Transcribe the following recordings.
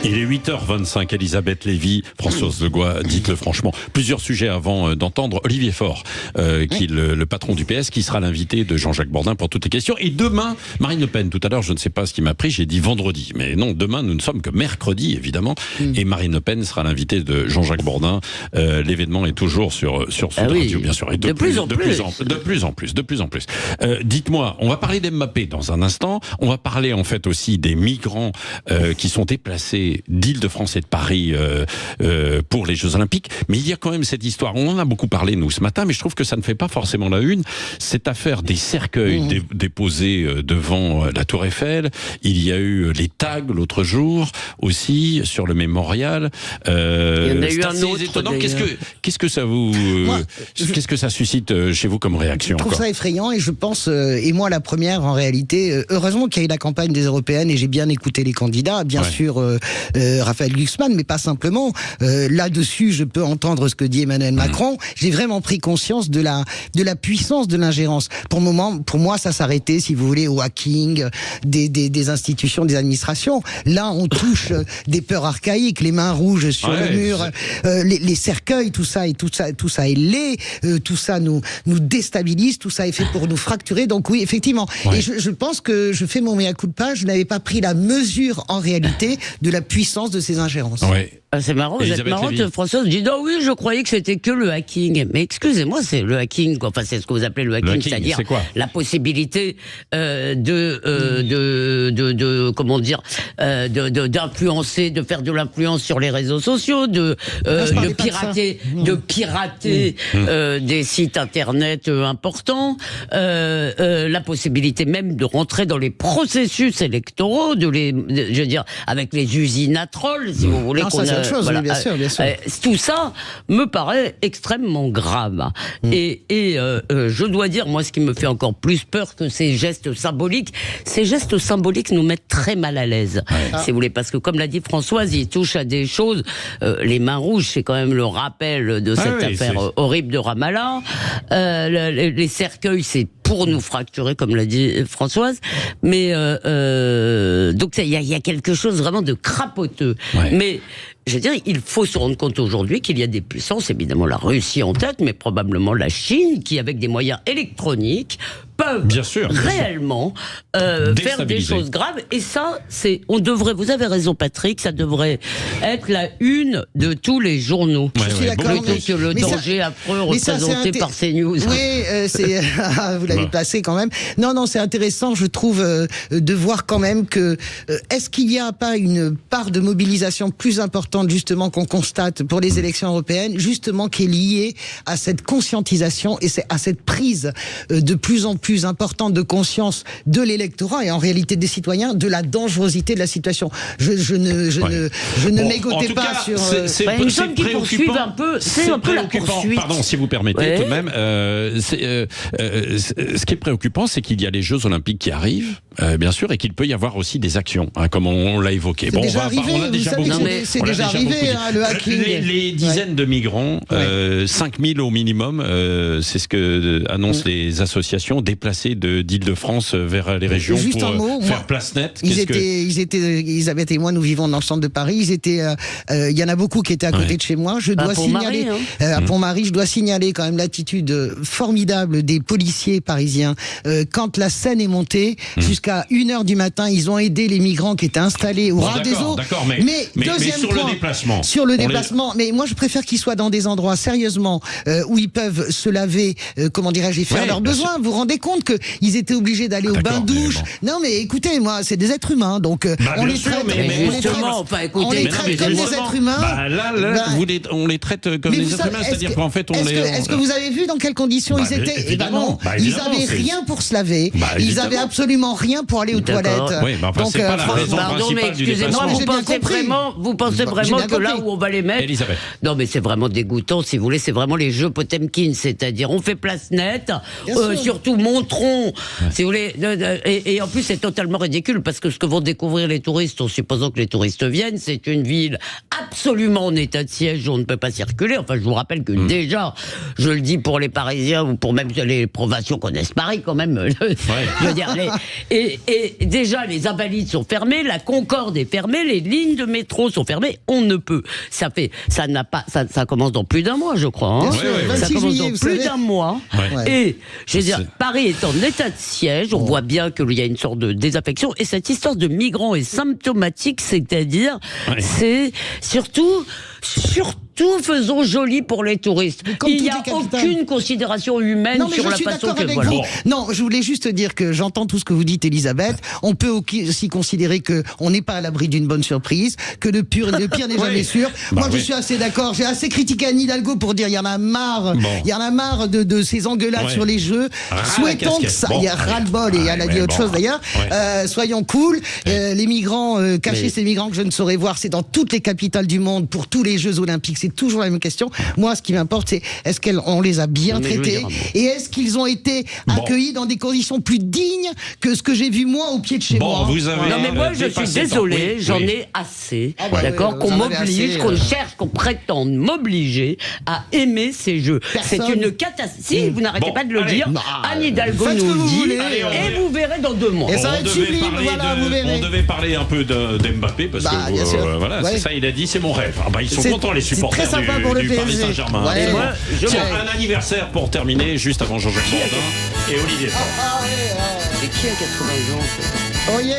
Il est 8h25, Elisabeth Lévy, Françoise Legois, dites-le franchement. Plusieurs sujets avant d'entendre Olivier Faure, qui est le patron du PS, qui sera l'invité de Jean-Jacques Bourdin pour toutes les questions. Et demain, Marine Le Pen. Tout à l'heure, je ne sais pas ce qui m'a pris, j'ai dit vendredi. Mais non, demain, nous ne sommes que mercredi, évidemment. Et Marine Le Pen sera l'invité de Jean-Jacques Bourdin. L'événement est toujours sur Sud Radio, bien sûr. Et de plus en plus. Dites-moi, on va parler d'Mbappé dans un instant. On va parler en fait aussi des migrants qui sont déplacés d'Île-de-France et de Paris pour les Jeux Olympiques. Mais il y a quand même cette histoire, on en a beaucoup parlé nous ce matin, mais je trouve que ça ne fait pas forcément la une, cette affaire des cercueils déposés devant la Tour Eiffel. Il y a eu les tags l'autre jour aussi sur le mémorial. Il y en a eu un autre étonnant. Qu'est-ce que ça vous qu'est-ce que ça suscite chez vous comme réaction? Je trouve ça effrayant et je pense, et moi la première en réalité, heureusement qu'il y a eu la campagne des Européennes et j'ai bien écouté les candidats, bien sûr Raphaël Glucksmann, mais pas simplement. Là-dessus, je peux entendre ce que dit Emmanuel Macron. J'ai vraiment pris conscience de la puissance de l'ingérence. Pour moi, ça s'arrêtait, si vous voulez, au hacking des institutions, des administrations. Là, on touche des peurs archaïques, les mains rouges sur le mur, les cercueils, tout ça est laid, tout ça nous déstabilise, tout ça est fait pour nous fracturer. Donc oui, effectivement. Et je pense que je fais mon mea culpa, je n'avais pas pris la mesure en réalité de la puissance de ces ingérences. Ah, c'est marrant, vous êtes marrante, Françoise. Je dis non, oui, je croyais que c'était que le hacking. Mais excusez-moi, c'est le hacking, quoi. Enfin, c'est ce que vous appelez le hacking, c'est-à-dire la possibilité comment dire, d'influencer, de faire de l'influence sur les réseaux sociaux, de pirater des sites internet importants, la possibilité même de rentrer dans les processus électoraux, je veux dire, avec les usines à trolls, si vous voulez. Bien sûr. Tout ça me paraît extrêmement grave. Et je dois dire, moi, ce qui me fait encore plus peur que ces gestes symboliques nous mettent très mal à l'aise. Si vous voulez, parce que comme l'a dit Françoise, ils touchent à des choses. Les mains rouges, c'est quand même le rappel de cette affaire horrible de Ramallah. Les cercueils, c'est pour nous fracturer, comme l'a dit Françoise. Mais donc il y a quelque chose vraiment de crapoteux. Mais je veux dire, il faut se rendre compte aujourd'hui qu'il y a des puissances, évidemment la Russie en tête, mais probablement la Chine, qui avec des moyens électroniques peuvent réellement faire des choses graves. Et ça, vous avez raison Patrick, ça devrait être la une de tous les journaux. Plutôt que le danger affreux représenté par CNews. Oui, vous l'avez placé quand même. Non, c'est intéressant, je trouve, de voir quand même que est-ce qu'il n'y a pas une part de mobilisation plus importante justement qu'on constate pour les élections européennes, justement qui est liée à cette conscientisation et à cette prise de plus en plus importante de conscience de l'électorat et en réalité des citoyens de la dangerosité de la situation. Je ne m'égotais pas sur... C'est préoccupant. C'est un peu la poursuite. Pardon, si vous permettez tout de même. Ce qui est préoccupant, c'est qu'il y a les Jeux Olympiques qui arrivent, bien sûr, et qu'il peut y avoir aussi des actions, comme on l'a évoqué. C'est déjà arrivé, le hacking. Les dizaines de migrants, 5000 au minimum, c'est ce que annoncent les associations, déplacés d'Île-de-France vers les régions pour faire place nette. Elisabeth et moi, nous vivons dans le centre de Paris. Il y en a beaucoup qui étaient à côté de chez moi. Je dois signaler, à Pont-Marie, je dois signaler quand même l'attitude formidable des policiers parisiens. Quand la Seine est montée, jusqu'à 1h du matin, ils ont aidé les migrants qui étaient installés au ras des eaux. Mais sur le déplacement. Sur le déplacement. Mais moi, je préfère qu'ils soient dans des endroits, sérieusement, où ils peuvent se laver, et faire leurs besoins. Vous vous rendez compte qu'ils étaient obligés d'aller au bain-douche? Non, mais écoutez, moi, c'est des êtres humains, donc on les traite comme des êtres humains. On les traite comme des êtres humains, c'est-à-dire qu'en fait, Est-ce que vous avez vu dans quelles conditions ils étaient? Évidemment. Ils avaient rien pour se laver. Ils avaient absolument rien pour aller aux toilettes. Oui, mais enfin, c'est pas la raison pardon, mais principale du excusez-moi, déplacement. vous pensez vraiment bien que là compris. où on va les mettre. Elisabeth. Non, mais c'est vraiment dégoûtant, si vous voulez. C'est vraiment les jeux Potemkin, c'est-à-dire on fait place nette, Bien sûr. surtout montrons, si vous voulez. Et en plus, c'est totalement ridicule parce que ce que vont découvrir les touristes, en supposant que les touristes viennent, c'est une ville absolument en état de siège où on ne peut pas circuler. Enfin, je vous rappelle que déjà, je le dis pour les Parisiens ou pour même les provinciaux connaissent Paris quand même. Je veux dire, et déjà, les Invalides sont fermés, la Concorde est fermée, les lignes de métro sont fermées. On ne peut. Ça commence dans plus d'un mois, je crois. Hein. Bien sûr, Ouais, ouais, ouais. Ça 26 commence juillet, dans vous plus savez. d'un mois. Ouais. Et je veux dire, C'est- Paris est en état de siège. On voit bien qu'il y a une sorte de désaffection. Et cette histoire de migrants est symptomatique, c'est-à-dire, c'est surtout faisons joli pour les touristes. Comme Il n'y toutes a les capitales. aucune considération humaine Non, mais sur je la suis façon d'accord que avec voilà. vous. Non, je voulais juste dire que j'entends tout ce que vous dites, Elisabeth. On peut aussi considérer que on n'est pas à l'abri d'une bonne surprise, que le pire n'est jamais sûr. Bah Moi, je suis assez d'accord. J'ai assez critiqué Anne Hidalgo pour dire il y en a marre. Bon. Il y en a marre de ces engueulades Ouais. sur les jeux. Ras la Souhaitons que casquette. ça. Bon, Il y a allez. ras-le-bol et elle a dit Ouais, autre bon. chose d'ailleurs. Ouais. Soyons cool. Les migrants, cacher Mais- ces migrants que je ne saurais voir, c'est dans toutes les capitales du monde pour tous les Jeux Olympiques. C'est toujours la même question. Moi, ce qui m'importe, c'est est-ce qu'on les a bien Non, mais je veux traités dire un mot. et est-ce qu'ils ont été accueillis dans des conditions plus dignes que ce que j'ai vu moi au pied de chez Bon, moi. vous avez- Non mais moi je suis dépassé le temps. désolé, Oui, j'en oui. ai assez, Ah ouais, d'accord, ouais, qu'on vous en avez m'oblige, assez, qu'on cherche, qu'on prétende m'obliger à aimer ces jeux. Personne. C'est une catastrophe. Si vous n'arrêtez Bon, pas de le allez. dire, Non, Anne Hidalgo faites ce que nous le vous dit, voulez. Allez, on et va- vous verrez dans 2 mois. Et ça va On être devait sublime, parler voilà, vous verrez. on devait parler un peu d'Mbappé parce Bah, que bien sûr. voilà, Ouais. c'est ça, il a dit, c'est mon rêve. Ah bah, ils sont C'est- contents les c'est supporters très sympa pour le du Paris PSG. Saint-Germain. Ouais. Absolument. Moi, je- Tiens, Ouais. un anniversaire pour terminer, juste avant Jean-Jacques Bourdin et Olivier Faure. Ah, ouais, Et qui a 80 ans oh yeah.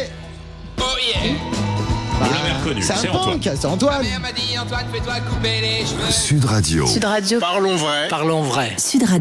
Vous l'avez reconnu, C'est c'est un Antoine. punk, c'est Antoine. mère m'a dit Antoine, fais-toi couper les cheveux. Sud Radio. Sud Radio. Parlons vrai. Parlons vrai. Sud Radio.